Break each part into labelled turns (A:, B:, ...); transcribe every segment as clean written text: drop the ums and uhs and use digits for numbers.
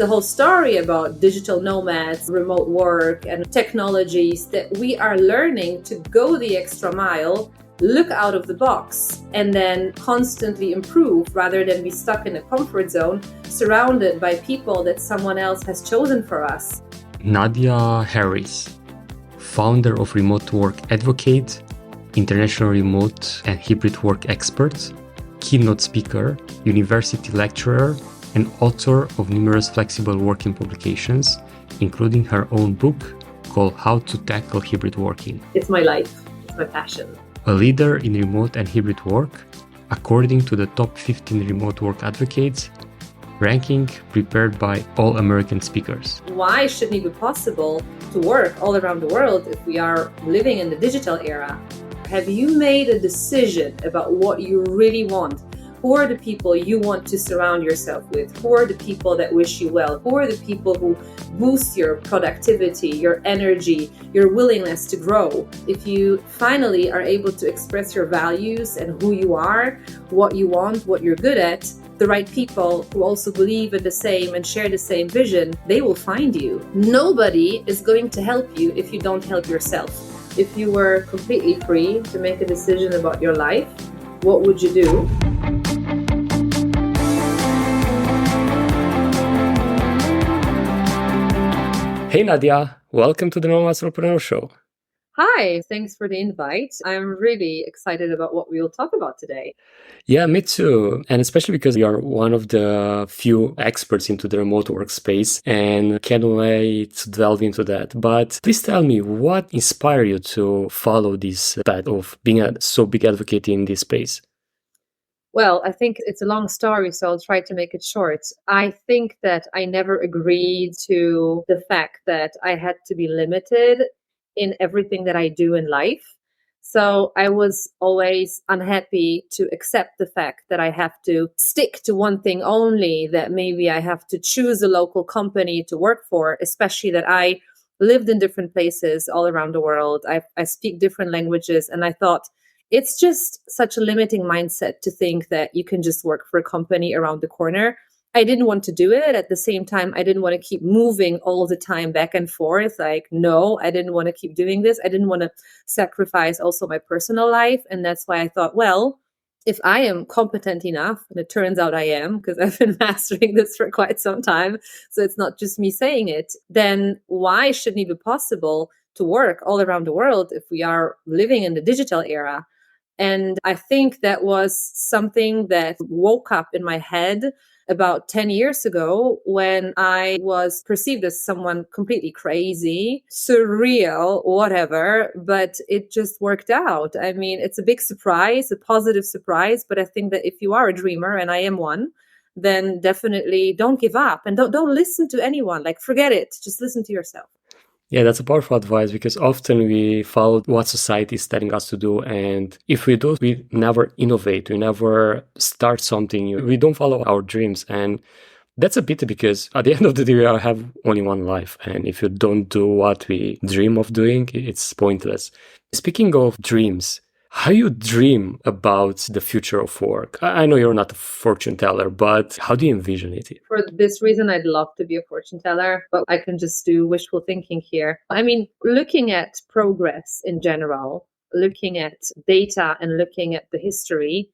A: The whole story about digital nomads, remote work, and technologies that we are learning to go the extra mile, look out of the box, and then constantly improve rather than be stuck in a comfort zone, surrounded by people that someone else has chosen for us.
B: Nadia Harris, founder of Remote Work Advocate, international remote and hybrid work expert, keynote speaker, university lecturer, and author of numerous flexible working publications, including her own book called How to Tackle Hybrid Working.
A: It's my life. It's my passion.
B: A leader in remote and hybrid work, according to the top 15 remote work advocates, ranking prepared by all American speakers.
A: Why shouldn't it be possible to work all around the world if we are living in the digital era? Have you made a decision about what you really want? Who are the people you want to surround yourself with? Who are the people that wish you well? Who are the people who boost your productivity, your energy, your willingness to grow? If you finally are able to express your values and who you are, what you want, what you're good at, the right people who also believe in the same and share the same vision, they will find you. Nobody is going to help you if you don't help yourself. If you were completely free to make a decision about your life, what would you do?
B: Hey Nadia, welcome to the Nomads Entrepreneur Show.
A: Hi, thanks for the invite. I'm really excited about what we'll talk about today.
B: Yeah, me too. And especially because you are one of the few experts into the remote workspace and can't wait to delve into that. But please tell me, what inspired you to follow this path of being a so big advocate in this space?
A: Well, I think it's a long story, so I'll try to make it short. I think that I never agreed to the fact that I had to be limited in everything that I do in life. So I was always unhappy to accept the fact that I have to stick to one thing only, that maybe I have to choose a local company to work for, especially that I lived in different places all around the world. I speak different languages, and I thought, it's just such a limiting mindset to think that you can just work for a company around the corner. I didn't want to do it. At the same time, I didn't want to keep moving all the time back and forth. Like, no, I didn't want to keep doing this. I didn't want to sacrifice also my personal life. And that's why I thought, well, if I am competent enough, and it turns out I am, because I've been mastering this for quite some time, so it's not just me saying it, then why shouldn't it be possible to work all around the world if we are living in the digital era? And I think that was something that woke up in my head about 10 years ago when I was perceived as someone completely crazy, surreal, whatever, but it just worked out. I mean, it's a big surprise, a positive surprise, but I think that if you are a dreamer, and I am one, then definitely don't give up and don't listen to anyone. Like, forget it. Just listen to yourself.
B: Yeah, that's a powerful advice because often we follow what society is telling us to do. And if we do, we never innovate. We never start something. We don't follow our dreams. And that's a pity because at the end of the day, we have only one life. And if you don't do what we dream of doing, it's pointless. Speaking of dreams, how you dream about the future of work? I know you're not a fortune teller, but how do you envision it?
A: For this reason, I'd love to be a fortune teller, but I can just do wishful thinking here. I mean, looking at progress in general, looking at data and looking at the history,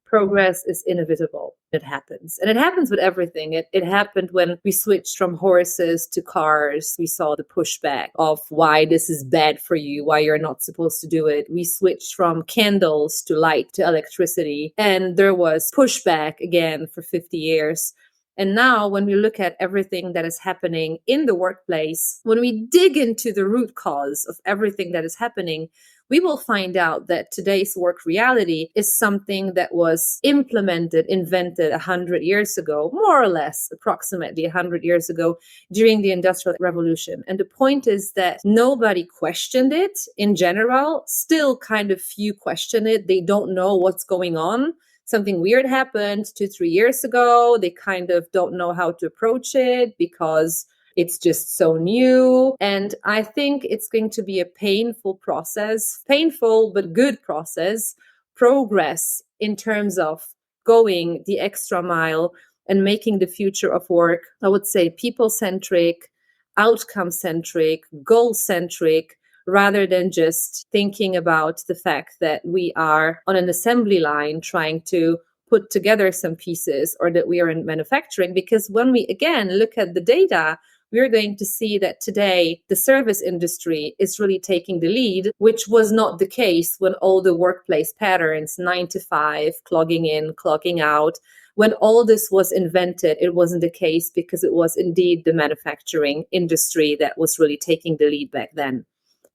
A: progress is inevitable. It happens. And it happens with everything. It happened when we switched from horses to cars. We saw the pushback of why this is bad for you, why you're not supposed to do it. We switched from candles to light to electricity. And there was pushback again for 50 years. And now when we look at everything that is happening in the workplace, when we dig into the root cause of everything that is happening, we will find out that today's work reality is something that was implemented, invented 100 years ago, more or less, approximately 100 years ago during the Industrial Revolution. And the point is that nobody questioned it in general. Still kind of few question it. They don't know what's going on. Something weird happened 2-3 years ago. They kind of don't know how to approach it because it's just so new. And I think it's going to be a painful process, painful but good process, progress in terms of going the extra mile, and making the future of work, I would say, people-centric, outcome-centric, goal-centric, rather than just thinking about the fact that we are on an assembly line trying to put together some pieces, or that we are in manufacturing. Because when we, again, look at the data, we're going to see that today the service industry is really taking the lead, which was not the case when all the workplace patterns, 9 to 5, clogging in, clogging out, when all this was invented, it wasn't the case, because it was indeed the manufacturing industry that was really taking the lead back then.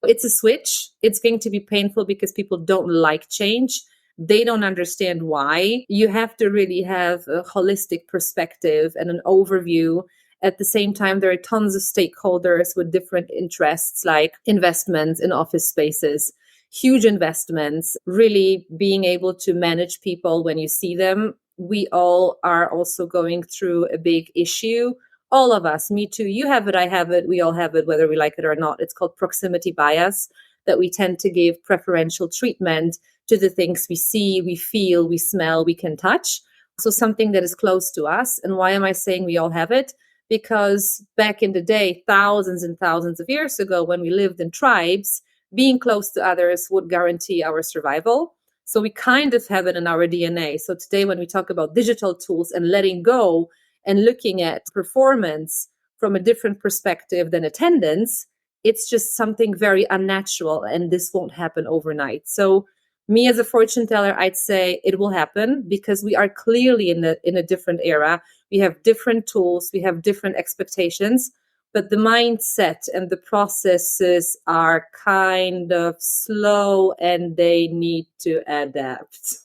A: It's a switch. It's going to be painful because people don't like change. They don't understand why. You have to really have a holistic perspective and an overview. At the same time, there are tons of stakeholders with different interests, like investments in office spaces, huge investments, really being able to manage people when you see them. We all are also going through a big issue. All of us, me too, you have it, I have it, we all have it, whether we like it or not. It's called proximity bias, that we tend to give preferential treatment to the things we see, we feel, we smell, we can touch. So something that is close to us. And why am I saying we all have it? Because back in the day, thousands and thousands of years ago, when we lived in tribes, being close to others would guarantee our survival. So we kind of have it in our DNA. So today, when we talk about digital tools and letting go and looking at performance from a different perspective than attendance, it's just something very unnatural, and this won't happen overnight. So me as a fortune teller, I'd say it will happen, because we are clearly in a different era. We have different tools, we have different expectations, but the mindset and the processes are kind of slow, and they need to adapt.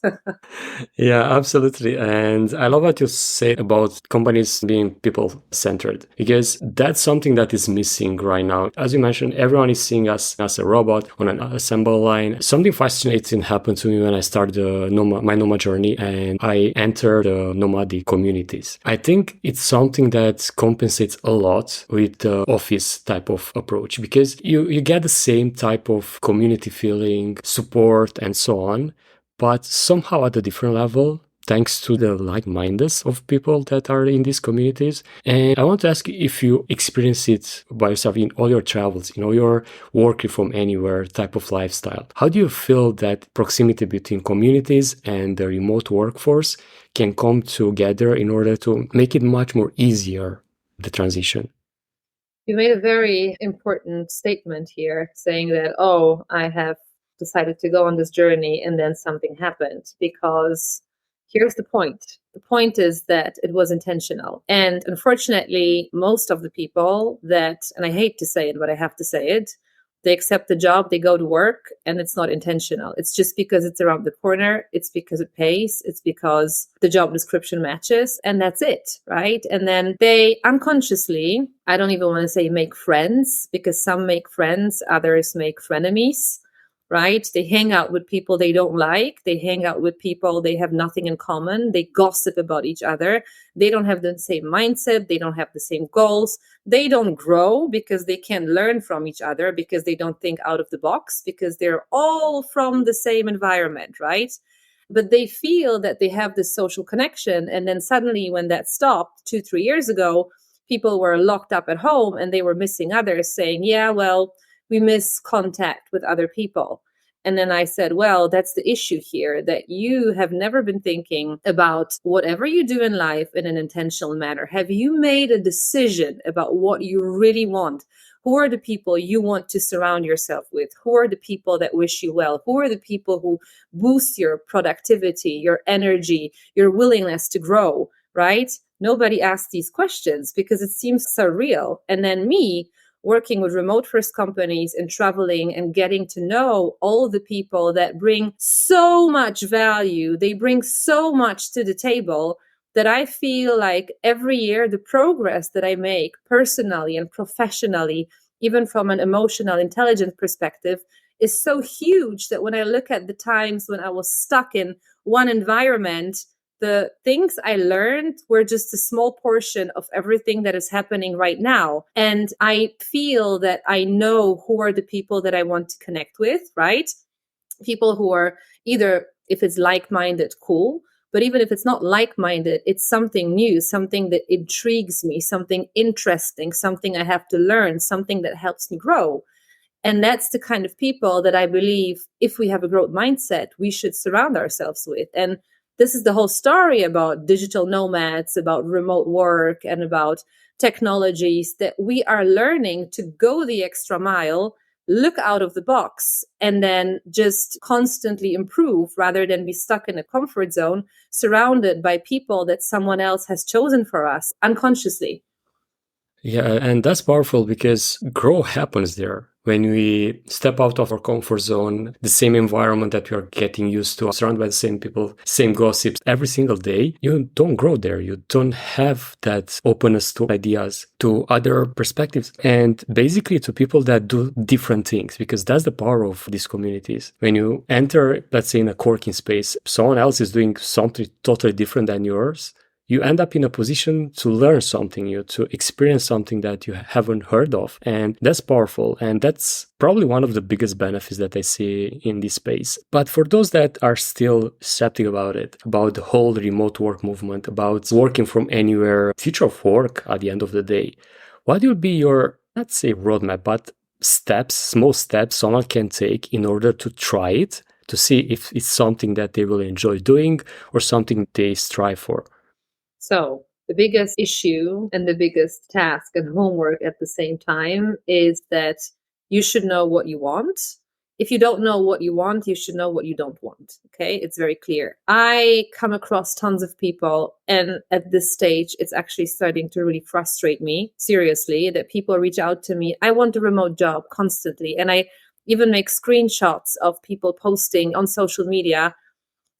B: Yeah, absolutely. And I love what you said about companies being people-centered, because that's something that is missing right now. As you mentioned, everyone is seeing us as a robot on an assembly line. Something fascinating happened to me when I started my nomad journey, and I entered nomadic communities. I think it's something that compensates a lot with the office type of approach, because you get the same type of community feeling, support, and so on, but somehow at a different level, thanks to the like-mindedness of people that are in these communities. And I want to ask if you experience it by yourself in all your travels, you're working from anywhere type of lifestyle. How do you feel that proximity between communities and the remote workforce can come together in order to make it much more easier, the transition?
A: You made a very important statement here, saying that, I have decided to go on this journey and then something happened. Because here's the point. The point is that it was intentional. And unfortunately, most of the people that, and I hate to say it, but I have to say it, they accept the job, they go to work, and it's not intentional. It's just because it's around the corner. It's because it pays. It's because the job description matches, and that's it, right? And then they unconsciously, I don't even want to say make friends, because some make friends, others make frenemies, right? They hang out with people they don't like. They hang out with people they have nothing in common. They gossip about each other. They don't have the same mindset. They don't have the same goals. They don't grow because they can't learn from each other, because they don't think out of the box, because they're all from the same environment, right? But they feel that they have this social connection. And then suddenly, when that stopped 2-3 years ago, people were locked up at home and they were missing others, saying, yeah, well, we miss contact with other people. And then I said, well, that's the issue here, that you have never been thinking about whatever you do in life in an intentional manner. Have you made a decision about what you really want? Who are the people you want to surround yourself with? Who are the people that wish you well? Who are the people who boost your productivity, your energy, your willingness to grow, right? Nobody asks these questions because it seems surreal. And then me, working with remote first companies and traveling and getting to know all the people that bring so much value, they bring so much to the table, that I feel like every year the progress that I make personally and professionally, even from an emotional intelligence perspective, is so huge that when I look at the times when I was stuck in one environment, the things I learned were just a small portion of everything that is happening right now. And I feel that I know who are the people that I want to connect with, right? People who are either, if it's like-minded, cool, But even if it's not like-minded, it's something new, something that intrigues me, something interesting, something I have to learn, something that helps me grow. And that's the kind of people that I believe, if we have a growth mindset, we should surround ourselves with. And this is the whole story about digital nomads, about remote work, and about technologies, that we are learning to go the extra mile, look out of the box, and then just constantly improve rather than be stuck in a comfort zone, surrounded by people that someone else has chosen for us unconsciously.
B: Yeah, and that's powerful because growth happens there. When we step out of our comfort zone, the same environment that we are getting used to, surrounded by the same people, same gossips every single day, you don't grow there. You don't have that openness to ideas, to other perspectives, and basically to people that do different things, because that's the power of these communities. When you enter, let's say, in a co-working space, someone else is doing something totally different than yours, you end up in a position to learn something new, to experience something that you haven't heard of. And that's powerful. And that's probably one of the biggest benefits that I see in this space. But for those that are still skeptical about it, about the whole remote work movement, about working from anywhere, future of work at the end of the day, what will be your, let's say, roadmap, but steps, small steps someone can take in order to try it, to see if it's something that they will enjoy doing or something they strive for?
A: So the biggest issue and the biggest task and homework at the same time is that you should know what you want. If you don't know what you want, you should know what you don't want. Okay, it's very clear. I come across tons of people, and at this stage, it's actually starting to really frustrate me, seriously, that people reach out to me. I want a remote job constantly. And I even make screenshots of people posting on social media,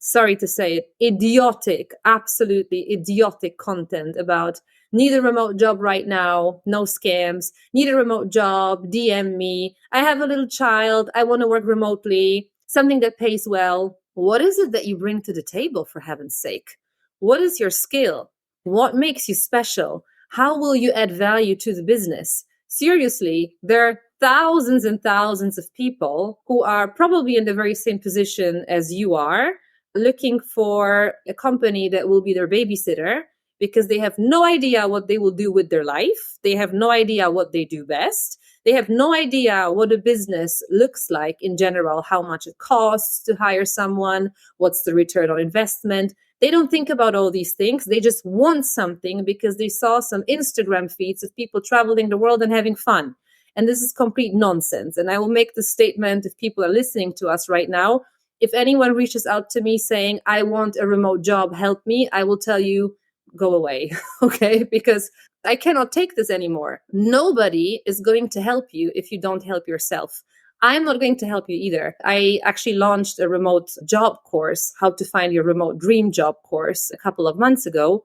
A: sorry to say it, idiotic, absolutely idiotic content about need a remote job right now, no scams, need a remote job, DM me, I have a little child, I want to work remotely, something that pays well. What is it that you bring to the table, for heaven's sake? What is your skill? What makes you special? How will you add value to the business? Seriously, there are thousands and thousands of people who are probably in the very same position as you are, looking for a company that will be their babysitter because they have no idea what they will do with their life. They have no idea what they do best. They have no idea what a business looks like in general, how much it costs to hire someone, what's the return on investment. They don't think about all these things. They just want something because they saw some Instagram feeds of people traveling the world and having fun. And this is complete nonsense. And I will make the statement, if people are listening to us right now, if anyone reaches out to me saying, I want a remote job, help me, I will tell you, go away. Okay? Because I cannot take this anymore. Nobody is going to help you if you don't help yourself. I'm not going to help you either. I actually launched a remote job course, how to find your remote dream job course, a couple of months ago.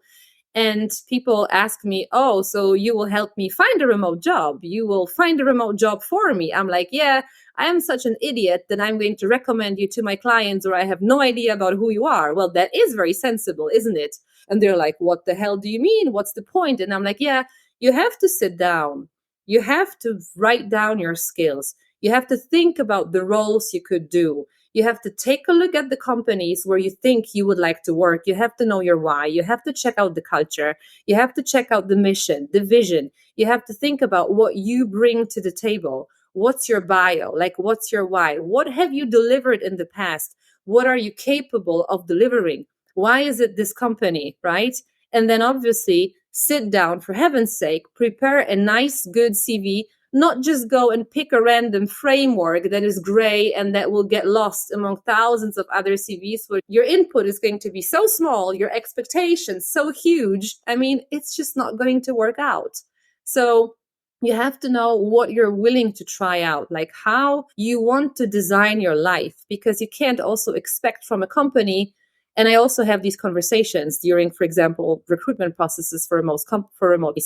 A: And people ask me, oh, so you will help me find a remote job? You will find a remote job for me? I'm like, yeah, I am such an idiot that I'm going to recommend you to my clients, or I have no idea about who you are. Well, that is very sensible, isn't it? And they're like, what the hell do you mean? What's the point? And I'm like, yeah, you have to sit down. You have to write down your skills. You have to think about the roles you could do. You have to take a look at the companies where you think you would like to work. You have to know your why. You have to check out the culture. You have to check out the mission, the vision. You have to think about what you bring to the table. What's your bio? Like, what's your why? What have you delivered in the past? What are you capable of delivering? Why is it this company, right? And then obviously sit down, for heaven's sake, prepare a nice, good CV. Not just go and pick a random framework that is gray and that will get lost among thousands of other CVs where your input is going to be so small, your expectations so huge. I mean, it's just not going to work out. So you have to know what you're willing to try out, like how you want to design your life, because you can't also expect from a company. And I also have these conversations during, for example, recruitment processes for remote.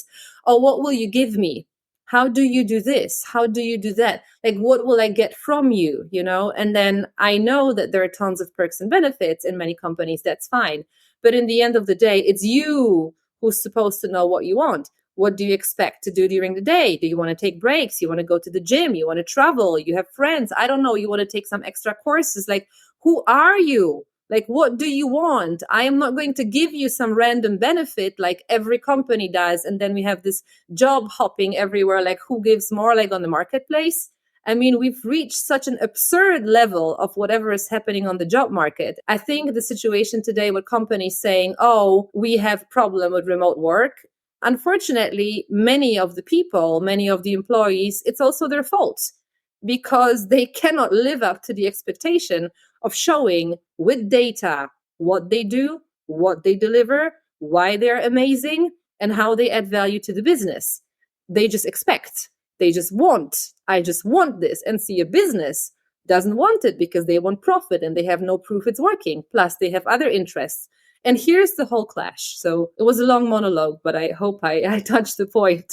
A: Oh, what will you give me? How do you do this? How do you do that? Like, what will I get from you? You know? And then I know that there are tons of perks and benefits in many companies. That's fine. But in the end of the day, it's you who's supposed to know what you want. What do you expect to do during the day? Do you want to take breaks? You want to go to the gym? You want to travel? You have friends? I don't know. You want to take some extra courses? Like, who are you? Like, what do you want? I am not going to give you some random benefit like every company does. And then we have this job hopping everywhere, like who gives more, like on the marketplace. I mean, we've reached such an absurd level of whatever is happening on the job market. I think the situation today with companies saying, oh, we have problem with remote work. Unfortunately, many of the people, many of the employees, it's also their fault because they cannot live up to the expectation of showing with data what they do, what they deliver, why they're amazing, and how they add value to the business. They just expect, they just want, I just want this, and see a business doesn't want it because they want profit and they have no proof it's working. Plus, they have other interests. And here's the whole clash. So it was a long monologue, but I hope I touched the point.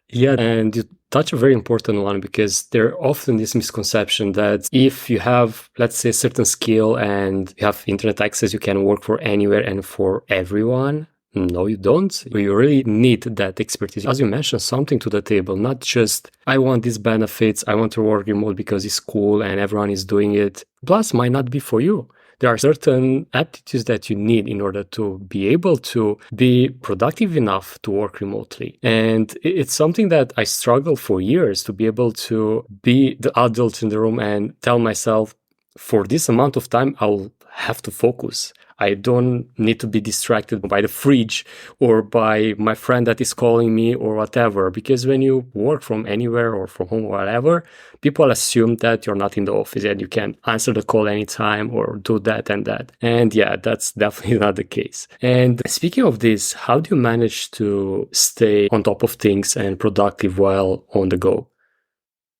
B: Yeah, and you touch a very important one because there often this misconception that if you have, let's say, a certain skill and you have internet access, you can work for anywhere and for everyone. No, you don't. You really need that expertise. As you mentioned, something to the table, not just, I want these benefits, I want to work remote because it's cool and everyone is doing it. Plus, might not be for you. There are certain aptitudes that you need in order to be able to be productive enough to work remotely. And it's something that I struggled for years to be able to be the adult in the room and tell myself, for this amount of time, I'll have to focus. I don't need to be distracted by the fridge or by my friend that is calling me or whatever. Because when you work from anywhere or from home or whatever, people assume that you're not in the office and you can answer the call anytime or do that and that. And yeah, that's definitely not the case. And speaking of this, how do you manage to stay on top of things and productive while on the go?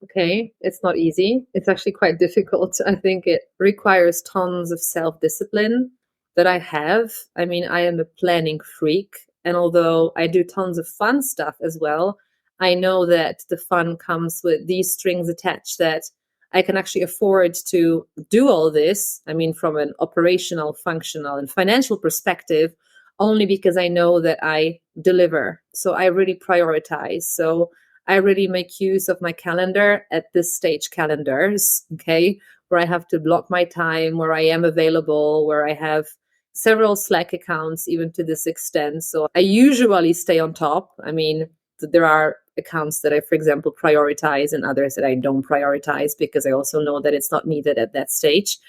A: Okay, it's not easy. It's actually quite difficult. I think it requires tons of self-discipline that I have. I mean, I am a planning freak. And although I do tons of fun stuff as well, I know that the fun comes with these strings attached that I can actually afford to do all this. I mean, from an operational, functional, and financial perspective, only because I know that I deliver. So I really prioritize. So I really make use of my calendar at this stage calendars, okay, where I have to block my time, where I am available, where I have several Slack accounts, even to this extent. So I usually stay on top. I mean, there are accounts that I, for example, prioritize and others that I don't prioritize because I also know that it's not needed at that stage.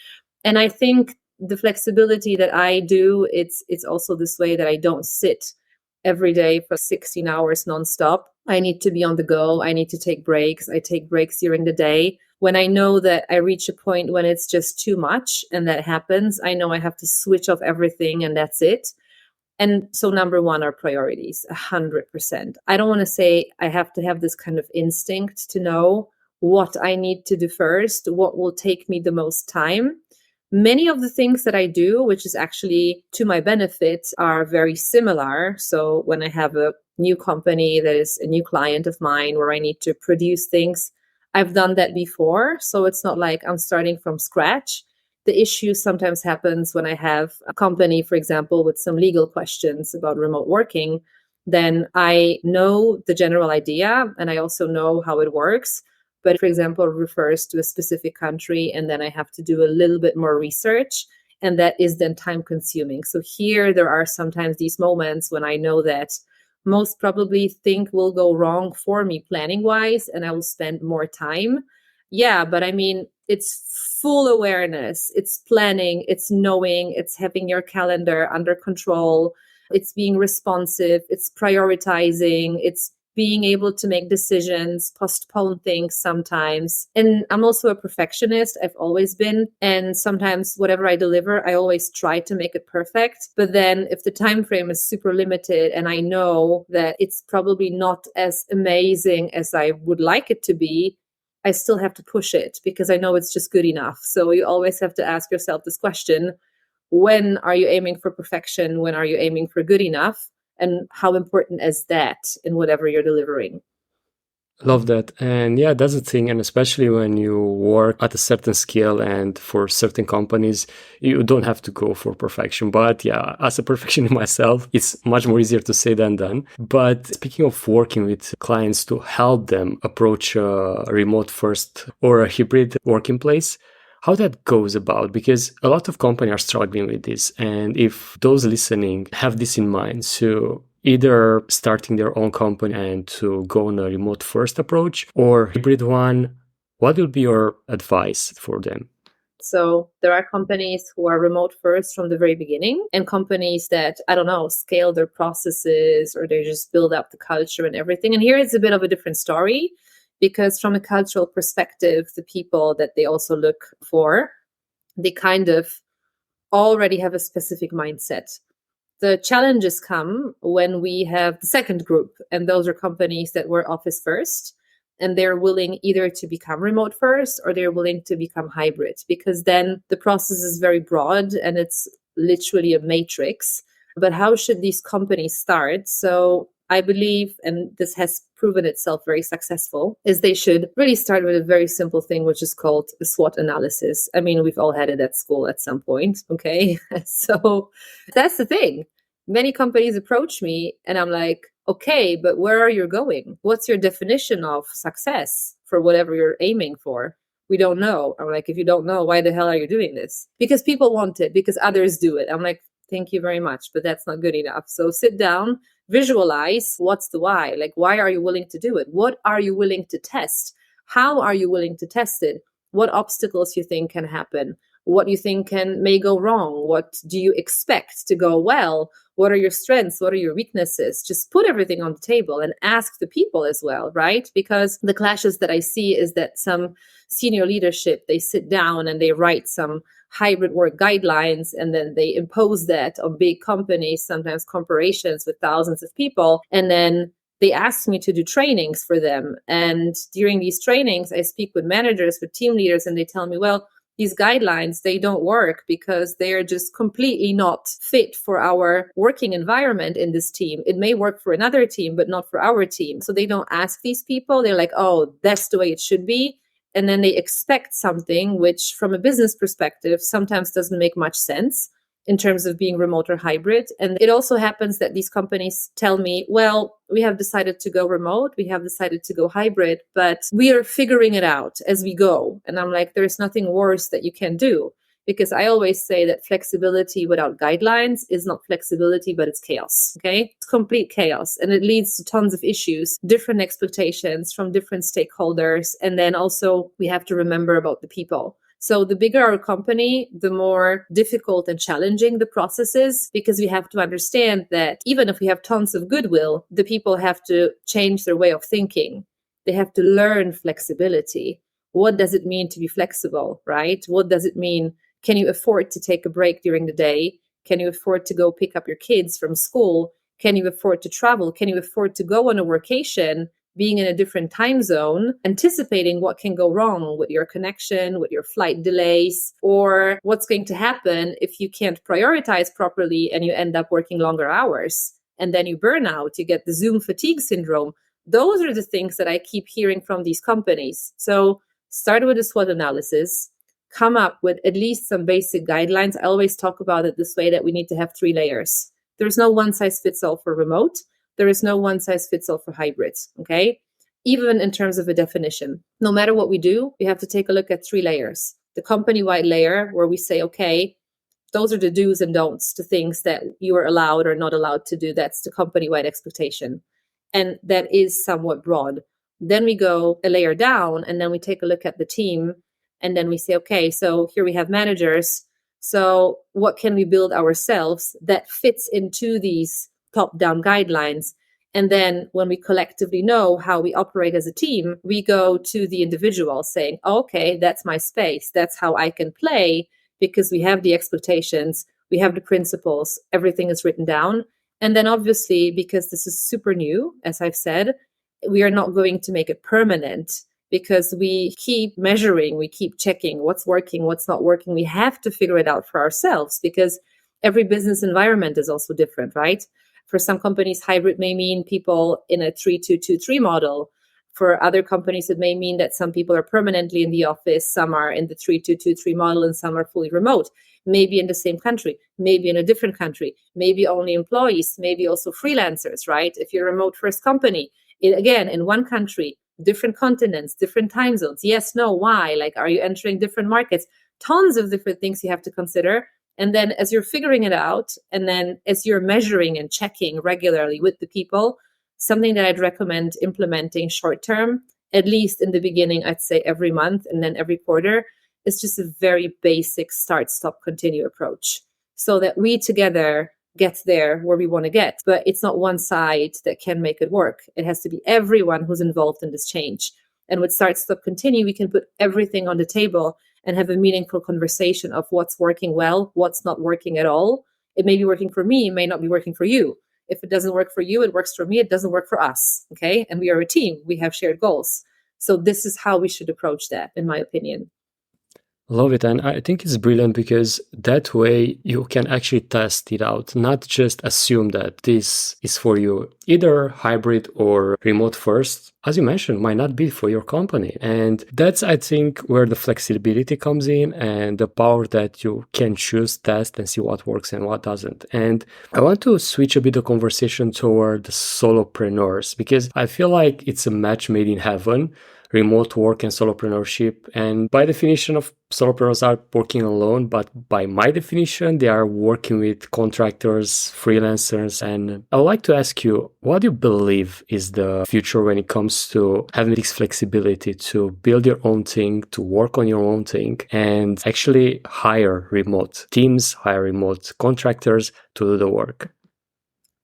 A: And I think the flexibility that I do, it's also this way that I don't sit every day for 16 hours nonstop. I need to be on the go. I need to take breaks. I take breaks during the day. When I know that I reach a point when it's just too much and that happens, I know I have to switch off everything and that's it. And so number one are priorities, 100%. I don't want to say I have to have this kind of instinct to know what I need to do first, what will take me the most time. Many of the things that I do, which is actually to my benefit, are very similar. So when I have a new company that is a new client of mine where I need to produce things, I've done that before. So it's not like I'm starting from scratch. The issue sometimes happens when I have a company, for example, with some legal questions about remote working. Then I know the general idea and I also know how it works. But for example, it refers to a specific country, and then I have to do a little bit more research, and that is then time consuming. So here there are sometimes these moments when I know that most probably things will go wrong for me planning wise, and I will spend more time. Yeah, but I mean, it's full awareness, it's planning, it's knowing, it's having your calendar under control, it's being responsive, it's prioritizing, it's being able to make decisions, postpone things sometimes. And I'm also a perfectionist. I've always been. And sometimes whatever I deliver, I always try to make it perfect. But then if the time frame is super limited and I know that it's probably not as amazing as I would like it to be, I still have to push it because I know it's just good enough. So you always have to ask yourself this question: when are you aiming for perfection? When are you aiming for good enough? And how important is that in whatever you're delivering?
B: Love that. And yeah, that's the thing. And especially when you work at a certain scale and for certain companies, you don't have to go for perfection. But yeah, as a perfectionist myself, it's much more easier to say than done. But speaking of working with clients to help them approach a remote first or a hybrid working place, how that goes about, because a lot of companies are struggling with this. And if those listening have this in mind, so either starting their own company and to go on a remote first approach or hybrid one, what will be your advice for them?
A: So there are companies who are remote first from the very beginning, and companies that, I don't know, scale their processes, or they just build up the culture and everything. And here is a bit of a different story, because from a cultural perspective, the people that they also look for, they kind of already have a specific mindset. The challenges come when we have the second group, and those are companies that were office first, and they're willing either to become remote first or they're willing to become hybrid, because then the process is very broad and it's literally a matrix. But how should these companies start? So I believe, and this has proven itself very successful, is they should really start with a very simple thing, which is called a SWOT analysis. I mean, we've all had it at school at some point, okay? So that's the thing. Many companies approach me and I'm like, okay, but where are you going? What's your definition of success for whatever you're aiming for? We don't know. I'm like, if you don't know, why the hell are you doing this? Because people want it, because others do it. I'm like, thank you very much, but that's not good enough. So sit down, visualize what's the why. Like, why are you willing to do it? What are you willing to test? How are you willing to test it? What obstacles you think can happen? What you think may go wrong? What do you expect to go well? What are your strengths? What are your weaknesses? Just put everything on the table and ask the people as well, right? Because the clashes that I see is that some senior leadership, they sit down and they write some hybrid work guidelines, and then they impose that on big companies, sometimes corporations with thousands of people. And then they ask me to do trainings for them. And during these trainings, I speak with managers, with team leaders, and they tell me, well, these guidelines, they don't work because they are just completely not fit for our working environment in this team. It may work for another team, but not for our team. So they don't ask these people. They're like, oh, that's the way it should be. And then they expect something which, from a business perspective, sometimes doesn't make much sense in terms of being remote or hybrid. And it also happens that these companies tell me, well, we have decided to go remote, we have decided to go hybrid, but we are figuring it out as we go. And I'm like, there's nothing worse that you can do. Because I always say that flexibility without guidelines is not flexibility, but it's chaos. Okay? It's complete chaos. And it leads to tons of issues, different expectations from different stakeholders. And then also we have to remember about the people. So the bigger our company, the more difficult and challenging the process is, because we have to understand that even if we have tons of goodwill, the people have to change their way of thinking. They have to learn flexibility. What does it mean to be flexible, right? What does it mean? Can you afford to take a break during the day? Can you afford to go pick up your kids from school? Can you afford to travel? Can you afford to go on a workation, being in a different time zone, anticipating what can go wrong with your connection, with your flight delays, or what's going to happen if you can't prioritize properly and you end up working longer hours and then you burn out, you get the Zoom fatigue syndrome. Those are the things that I keep hearing from these companies. So start with a SWOT analysis, come up with at least some basic guidelines. I always talk about it this way, that we need to have 3 layers. There's no one size fits all for remote. There is no one size fits all for hybrids, okay? Even in terms of a definition. No matter what we do, we have to take a look at 3 layers. The company-wide layer, where we say, okay, those are the do's and don'ts, the things that you are allowed or not allowed to do. That's the company-wide expectation. And that is somewhat broad. Then we go a layer down, and then we take a look at the team, and then we say, okay, so here we have managers. So what can we build ourselves that fits into these top-down guidelines? And then when we collectively know how we operate as a team, we go to the individual saying, okay, that's my space. That's how I can play, because we have the expectations, we have the principles, everything is written down. And then obviously, because this is super new, as I've said, we are not going to make it permanent, because we keep measuring, we keep checking what's working, what's not working. We have to figure it out for ourselves, because every business environment is also different, right? For some companies, hybrid may mean people in a 3-2-2-3 model. For other companies, it may mean that some people are permanently in the office, some are in the 3-2-2-3 model, and some are fully remote. Maybe in the same country, maybe in a different country, maybe only employees, maybe also freelancers, right? If you're a remote first company, again, in one country, different continents, different time zones. Yes, no, why? Like, are you entering different markets? tons of different things you have to consider. And then as you're figuring it out, and then as you're measuring and checking regularly with the people, something that I'd recommend implementing short term, at least in the beginning, I'd say every month and then every quarter, is just a very basic start, stop, continue approach, so that we together get there where we want to get. But it's not one side that can make it work. It has to be everyone who's involved in this change. And with start, stop, continue, we can put everything on the table and have a meaningful conversation of what's working well, what's not working at all. It may be working for me, it may not be working for you. If it doesn't work for you, it works for me, it doesn't work for us. Okay. And we are a team, we have shared goals. So this is how we should approach that, in my opinion.
B: Love it. And I think it's brilliant because that way you can actually test it out, not just assume that this is for you. Either hybrid or remote first, as you mentioned, might not be for your company. And that's, I think, where the flexibility comes in and the power that you can choose, test, and see what works and what doesn't. And I want to switch a bit of conversation toward the solopreneurs, because I feel like it's a match made in heaven. Remote work and solopreneurship. And by definition of solopreneurs are working alone, but by my definition, they are working with contractors, freelancers. And I would like to ask you, what do you believe is the future when it comes to having this flexibility to build your own thing, to work on your own thing, and actually hire remote teams, hire remote contractors to do the work?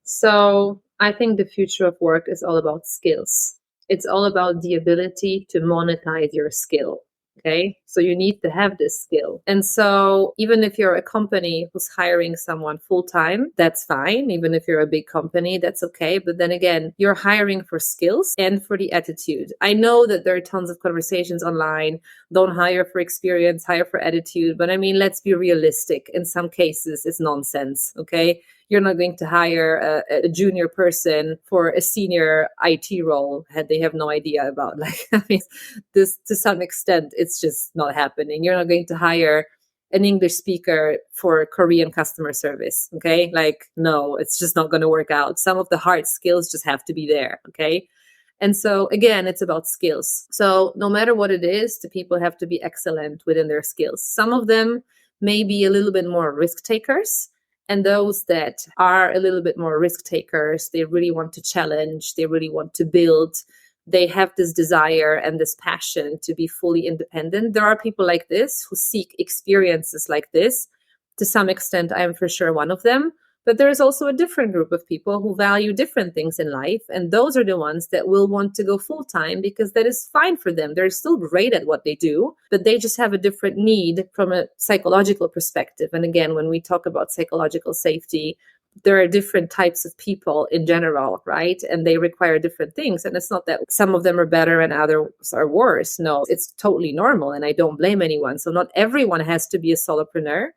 A: So I think the future of work is all about skills. It's all about the ability to monetize your skill. Okay. So you need to have this skill. And so even if you're a company who's hiring someone full time, that's fine. Even if you're a big company, that's okay. But then again, you're hiring for skills and for the attitude. I know that there are tons of conversations online. Don't hire for experience, hire for attitude. But I mean, let's be realistic. In some cases, it's nonsense. Okay. You're not going to hire a junior person for a senior IT role had they have no idea about. Like, I mean, this to some extent, it's just not happening. You're not going to hire an English speaker for Korean customer service. Okay. Like, no, it's just not going to work out. Some of the hard skills just have to be there. Okay. And so again, it's about skills. So no matter what it is, the people have to be excellent within their skills. Some of them may be a little bit more risk takers. And those that are a little bit more risk takers, they really want to challenge, they really want to build, they have this desire and this passion to be fully independent. There are people like this who seek experiences like this. To some extent, I am for sure one of them. But there is also a different group of people who value different things in life. And those are the ones that will want to go full time because that is fine for them. They're still great at what they do, but they just have a different need from a psychological perspective. And again, when we talk about psychological safety, there are different types of people in general, right? And they require different things. And it's not that some of them are better and others are worse. No, it's totally normal. And I don't blame anyone. So not everyone has to be a solopreneur.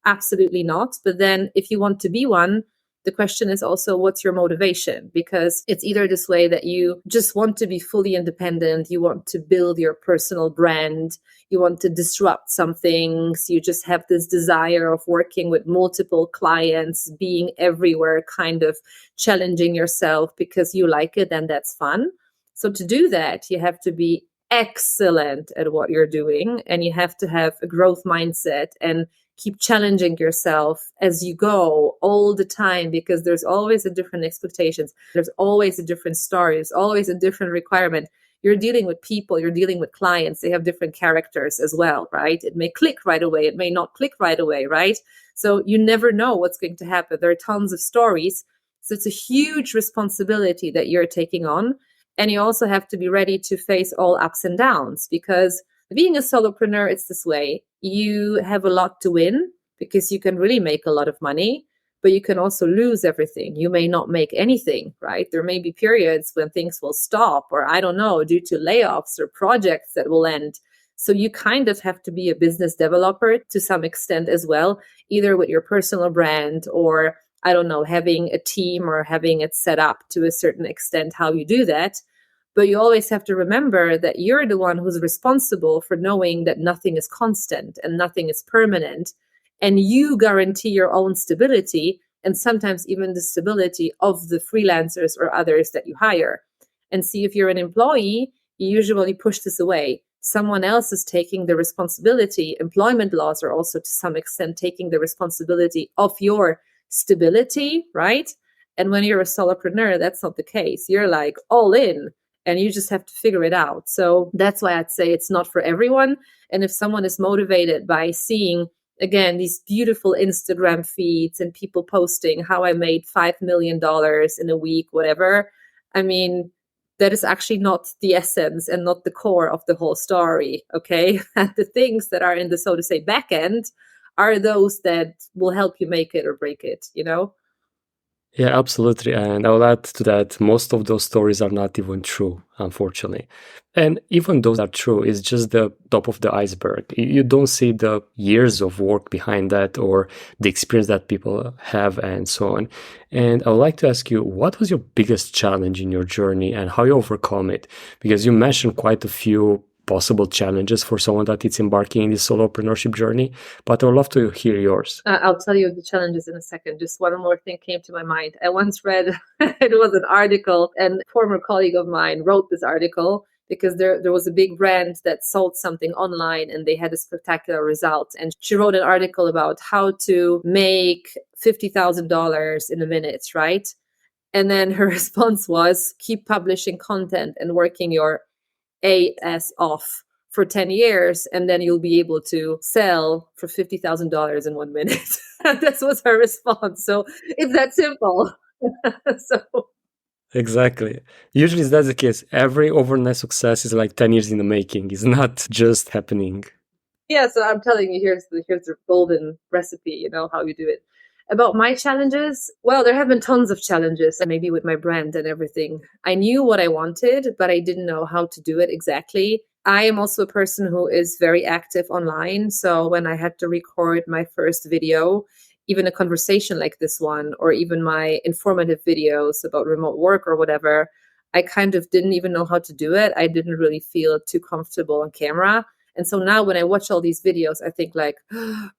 A: Absolutely not. But then if you want to be one, the question is also, what's your motivation? Because it's either this way that you just want to be fully independent, you want to build your personal brand, you want to disrupt some things, you just have this desire of working with multiple clients, being everywhere, kind of challenging yourself because you like it and that's fun. So to do that, you have to be excellent at what you're doing and you have to have a growth mindset and keep challenging yourself as you go all the time, because there's always a different expectations. There's always a different story. There's always a different requirement. You're dealing with people, you're dealing with clients. They have different characters as well, right? It may click right away. It may not click right away, right? So you never know what's going to happen. There are tons of stories. So it's a huge responsibility that you're taking on. And you also have to be ready to face all ups and downs, because being a solopreneur, it's this way. You have a lot to win because you can really make a lot of money, but you can also lose everything. You may not make anything, right? There may be periods when things will stop, or I don't know, due to layoffs or projects that will end. So you kind of have to be a business developer to some extent as well, either with your personal brand or, I don't know, having a team or having it set up to a certain extent how you do that. But you always have to remember that you're the one who's responsible for knowing that nothing is constant and nothing is permanent. And you guarantee your own stability and sometimes even the stability of the freelancers or others that you hire. And see, if you're an employee, you usually push this away. someone else is taking the responsibility. Employment laws are also to some extent taking the responsibility of your stability, right? And when you're a solopreneur, that's not the case. You're like all in and you just have to figure it out. So that's why I'd say it's not for everyone. And if someone is motivated by seeing, again, these beautiful Instagram feeds and people posting how I made $5 million in a week, whatever, I mean, that is actually not the essence and not the core of the whole story. Okay. And the things that are in the, so to say, back end are those that will help you make it or break it, you know?
B: Yeah, absolutely. And I'll add to that, most of those stories are not even true, unfortunately. And even those are true, it's just the top of the iceberg. You don't see the years of work behind that or the experience that people have and so on. And I would like to ask you, what was your biggest challenge in your journey and how you overcome it? Because you mentioned quite a few possible challenges for someone that is embarking in this solopreneurship journey, but I would love to hear yours.
A: I'll tell you the challenges in a second. Just one more thing came to my mind. I once read, it was an article, and a former colleague of mine wrote this article because there was a big brand that sold something online and they had a spectacular result. And she wrote an article about how to make $50,000 in a minute, right? And then her response was, keep publishing content and working your ass off for 10 years, and then you'll be able to sell for $50,000 in 1 minute. That was her response. So it's that simple. So
B: Exactly. Usually that's the case. Every overnight success is like 10 years in the making. It's not just happening.
A: yeah, so I'm telling you, here's the golden recipe, you know, how you do it. About my challenges, well, there have been tons of challenges, maybe with my brand and everything. I knew what I wanted, but I didn't know how to do it exactly. I am also a person who is very active online. So when I had to record my first video, even a conversation like this one, or even my informative videos about remote work or whatever, I kind of didn't even know how to do it. I didn't really feel too comfortable on camera. And so now when I watch all these videos, I think like,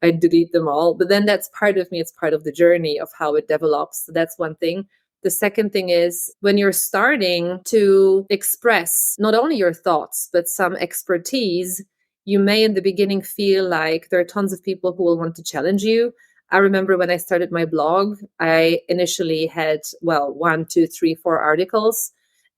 A: I delete them all. But then that's part of me. It's part of the journey of how it develops. So that's one thing. The second thing is when you're starting to express not only your thoughts, but some expertise, you may in the beginning feel like there are tons of people who will want to challenge you. I remember when I started my blog, I initially had, well, 1, 2, 3, 4 articles.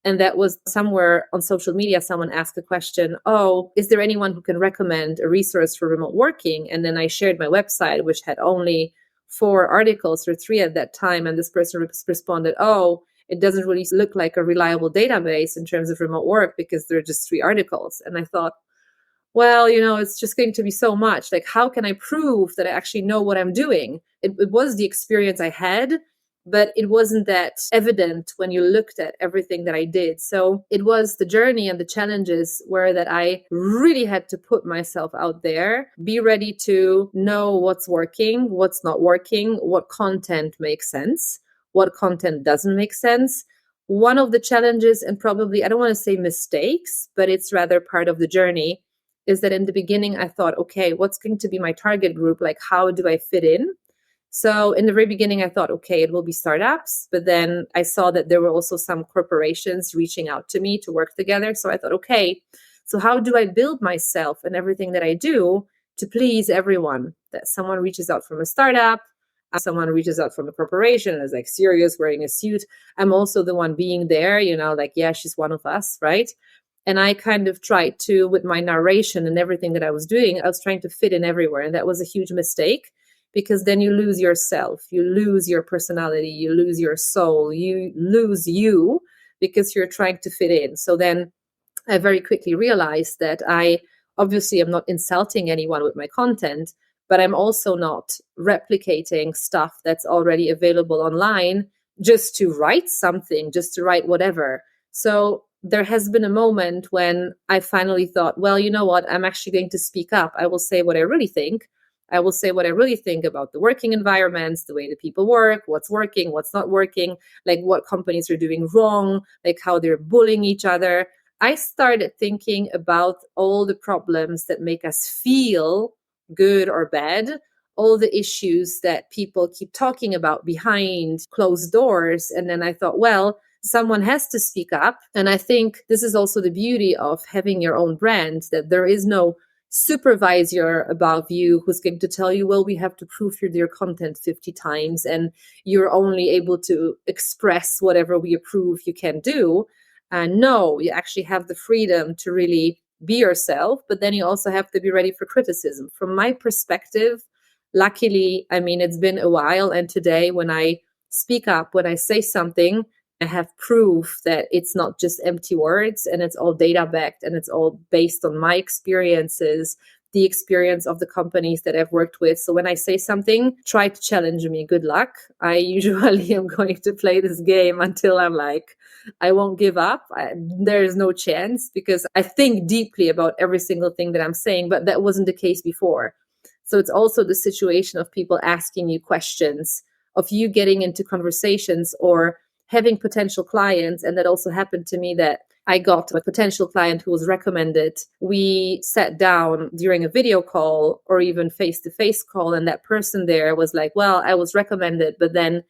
A: And that was somewhere on social media, someone asked the question, oh, is there anyone who can recommend a resource for remote working? And then I shared my website, which had only 4 articles or 3 at that time. And this person responded, oh, it doesn't really look like a reliable database in terms of remote work because there are just 3 articles. And I thought, well, you know, it's just going to be so much. Like, how can I prove that I actually know what I'm doing? It was the experience I had, but it wasn't that evident when you looked at everything that I did. So it was the journey and the challenges where that I really had to put myself out there, be ready to know what's working, what's not working, what content makes sense, what content doesn't make sense. One of the challenges, and probably, I don't want to say mistakes, but it's rather part of the journey, is that in the beginning, I thought, okay, what's going to be my target group? Like, how do I fit in? So in the very beginning, I thought, okay, it will be startups. But then I saw that there were also some corporations reaching out to me to work together. So I thought, okay, so how do I build myself and everything that I do to please everyone? That someone reaches out from a startup, someone reaches out from a corporation and is like serious, wearing a suit. I'm also the one being there, you know, like, yeah, she's one of us, right? And I kind of tried to, with my narration and everything that I was doing, I was trying to fit in everywhere. And that was a huge mistake because then you lose yourself, you lose your personality, you lose your soul, you lose you because you're trying to fit in. So then I very quickly realized that I obviously am not insulting anyone with my content, but I'm also not replicating stuff that's already available online just to write something, just to write whatever. So there has been a moment when I finally thought, well, you know what? I'm actually going to speak up. I will say what I really think. I will say what I really think about the working environments, the way that people work, what's working, what's not working, like what companies are doing wrong, like how they're bullying each other. I started thinking about all the problems that make us feel good or bad, all the issues that people keep talking about behind closed doors. And then I thought, well, someone has to speak up. And I think this is also the beauty of having your own brand, that there is no supervisor above you who's going to tell you, well, we have to proofread your content 50 times and you're only able to express whatever we approve you can do. And no, you actually have the freedom to really be yourself, but then you also have to be ready for criticism. From my perspective, luckily, I mean, it's been a while. And today, when I speak up, when I say something, I have proof that it's not just empty words, and it's all data backed, and it's all based on my experiences, the experience of the companies that I've worked with. So when I say something, try to challenge me. Good luck. I usually am going to play this game until I'm like, I won't give up. There is no chance, because I think deeply about every single thing that I'm saying, but that wasn't the case before. So it's also the situation of people asking you questions, of you getting into conversations or having potential clients. And that also happened to me, that I got a potential client who was recommended. We sat down during a video call or even face-to-face call, and that person there was like, well, I was recommended, but then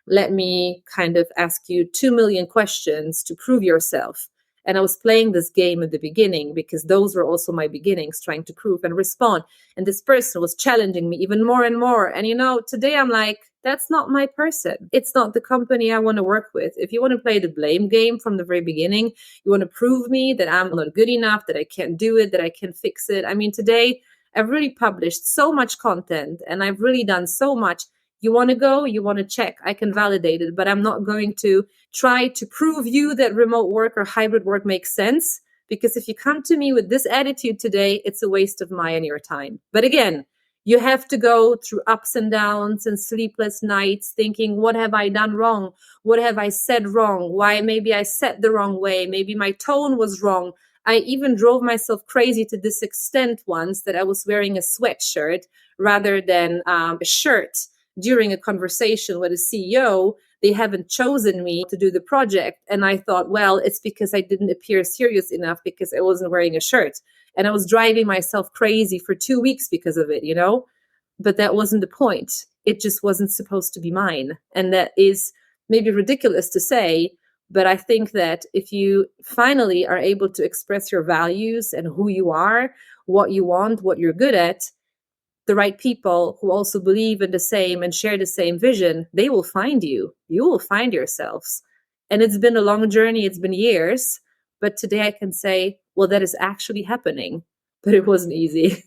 A: let me kind of ask you 2 million questions to prove yourself. And I was playing this game at the beginning because those were also my beginnings, trying to prove and respond. And this person was challenging me even more and more. And, today I'm like, that's not my person. It's not the company I want to work with. If you want to play the blame game from the very beginning, you want to prove me that I'm not good enough, that I can't do it, that I can fix it. I mean, today I've really published so much content and I've really done so much. You want to go, you want to check, I can validate it, but I'm not going to try to prove you that remote work or hybrid work makes sense. Because if you come to me with this attitude today, it's a waste of my and your time. But again, you have to go through ups and downs and sleepless nights thinking, what have I done wrong? What have I said wrong? Why maybe I said the wrong way? Maybe my tone was wrong. I even drove myself crazy to this extent once that I was wearing a sweatshirt rather than a shirt during a conversation with a CEO. They haven't chosen me to do the project. And I thought, well, it's because I didn't appear serious enough because I wasn't wearing a shirt. And I was driving myself crazy for 2 weeks because of it, But that wasn't the point. It just wasn't supposed to be mine. And that is maybe ridiculous to say, but I think that if you finally are able to express your values and who you are, what you want, what you're good at, the right people who also believe in the same and share the same vision, they will find you. You will find yourselves. And it's been a long journey. It's been years. But today I can say, well, that is actually happening. But it wasn't easy.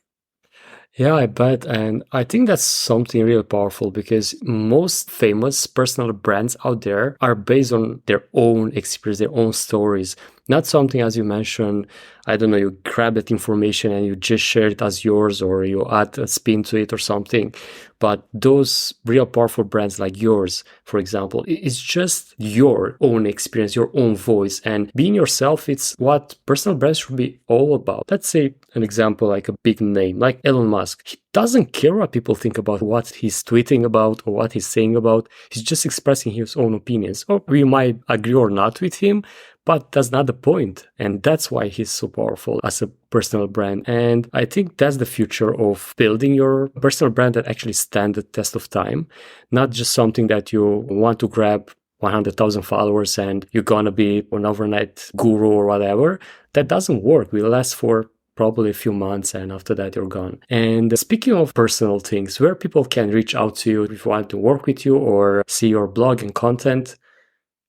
B: Yeah, I bet. And I think that's something real powerful because most famous personal brands out there are based on their own experience, their own stories. Not something, as you mentioned, I don't know, you grab that information and you just share it as yours or you add a spin to it or something. But those real powerful brands like yours, for example, it's just your own experience, your own voice. And being yourself, it's what personal brands should be all about. Let's say an example like a big name, like Elon Musk. He doesn't care what people think about what he's tweeting about or what he's saying about. He's just expressing his own opinions. Or we might agree or not with him, but that's not the point. And that's why he's so powerful as a personal brand. And I think that's the future of building your personal brand that actually stand the test of time, not just something that you want to grab 100,000 followers and you're going to be an overnight guru or whatever. That doesn't work. Will last for probably a few months and after that you're gone. And speaking of personal things, where people can reach out to you if you want to work with you or see your blog and content.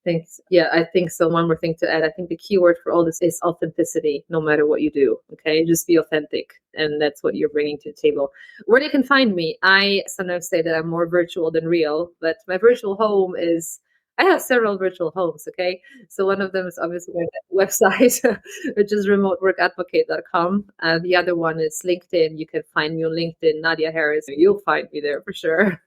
A: Thanks. Yeah, I think so. One more thing to add. I think the key word for all this is authenticity, no matter what you do. Okay. Just be authentic. And that's what you're bringing to the table. Where they can find me, I sometimes say that I'm more virtual than real, but my virtual home is, I have several virtual homes. Okay. So one of them is obviously my website, which is remoteworkadvocate.com. The other one is LinkedIn. You can find me on LinkedIn, Nadia Harris. You'll find me there for sure.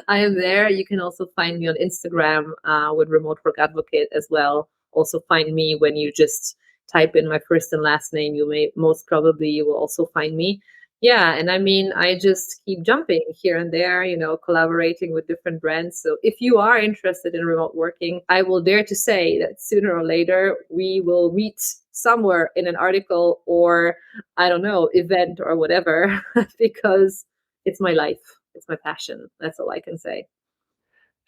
A: I am there. You can also find me on Instagram with Remote Work Advocate as well. Also find me when you just type in my first and last name. You will also find me. Yeah, and I mean, I just keep jumping here and there, collaborating with different brands. So if you are interested in remote working, I will dare to say that sooner or later we will meet somewhere in an article or, I don't know, event or whatever, because it's my life. It's my passion. That's all I can say.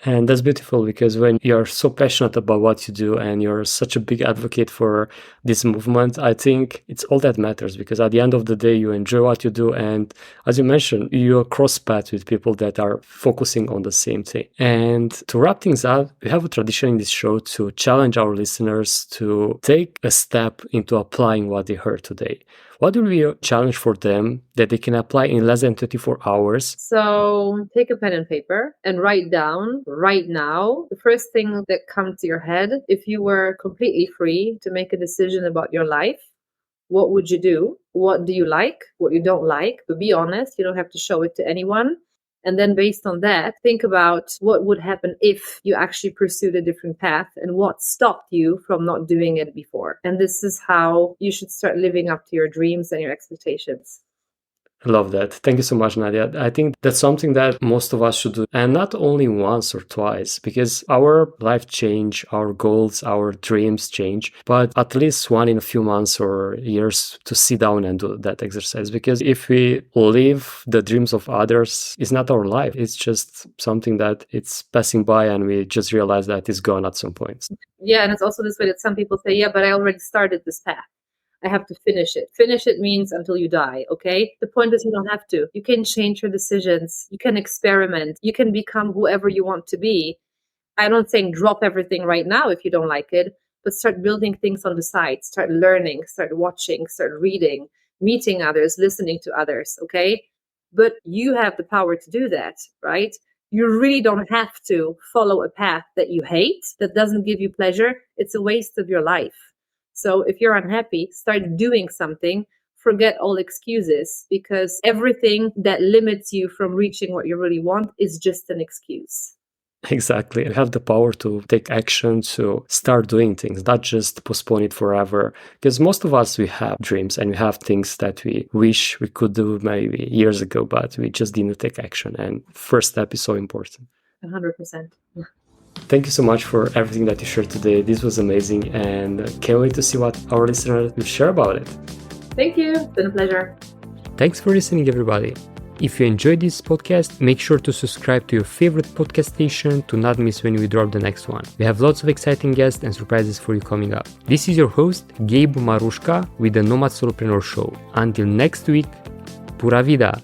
B: And that's beautiful, because when you're so passionate about what you do and you're such a big advocate for this movement, I think it's all that matters, because at the end of the day, you enjoy what you do. And as you mentioned, you cross paths with people that are focusing on the same thing. And to wrap things up, we have a tradition in this show to challenge our listeners to take a step into applying what they heard today. What will be a challenge for them that they can apply in less than 24 hours?
A: So take a pen and paper and write down right now the first thing that comes to your head. If you were completely free to make a decision about your life, what would you do? What do you like? What you don't like? But be honest, you don't have to show it to anyone. And then based on that, think about what would happen if you actually pursued a different path and what stopped you from not doing it before. And this is how you should start living up to your dreams and your expectations.
B: I love that. Thank you so much, Nadia. I think that's something that most of us should do, and not only once or twice, because our life change, our goals, our dreams change, but at least one in a few months or years to sit down and do that exercise. Because if we live the dreams of others, it's not our life. It's just something that it's passing by and we just realize that it's gone at some point.
A: Yeah, and it's also this way that some people say, yeah, but I already started this path. I have to finish it. Finish it means until you die, okay? The point is you don't have to. You can change your decisions. You can experiment. You can become whoever you want to be. I'm not saying drop everything right now if you don't like it, but start building things on the side. Start learning, start watching, start reading, meeting others, listening to others, okay? But you have the power to do that, right? You really don't have to follow a path that you hate, that doesn't give you pleasure. It's a waste of your life. So if you're unhappy, start doing something. Forget all excuses, because everything that limits you from reaching what you really want is just an excuse.
B: Exactly. You have the power to take action, to start doing things, not just postpone it forever. Because most of us, we have dreams and we have things that we wish we could do maybe years ago, but we just didn't take action. And first step is so important.
A: 100%.
B: Thank you so much for everything that you shared today. This was amazing, and can't wait to see what our listeners will share about it.
A: Thank you. It's been a pleasure.
B: Thanks for listening, everybody. If you enjoyed this podcast, make sure to subscribe to your favorite podcast station to not miss when we drop the next one. We have lots of exciting guests and surprises for you coming up. This is your host, Gabe Marushka, with the Nomad Solopreneur Show. Until next week, pura vida!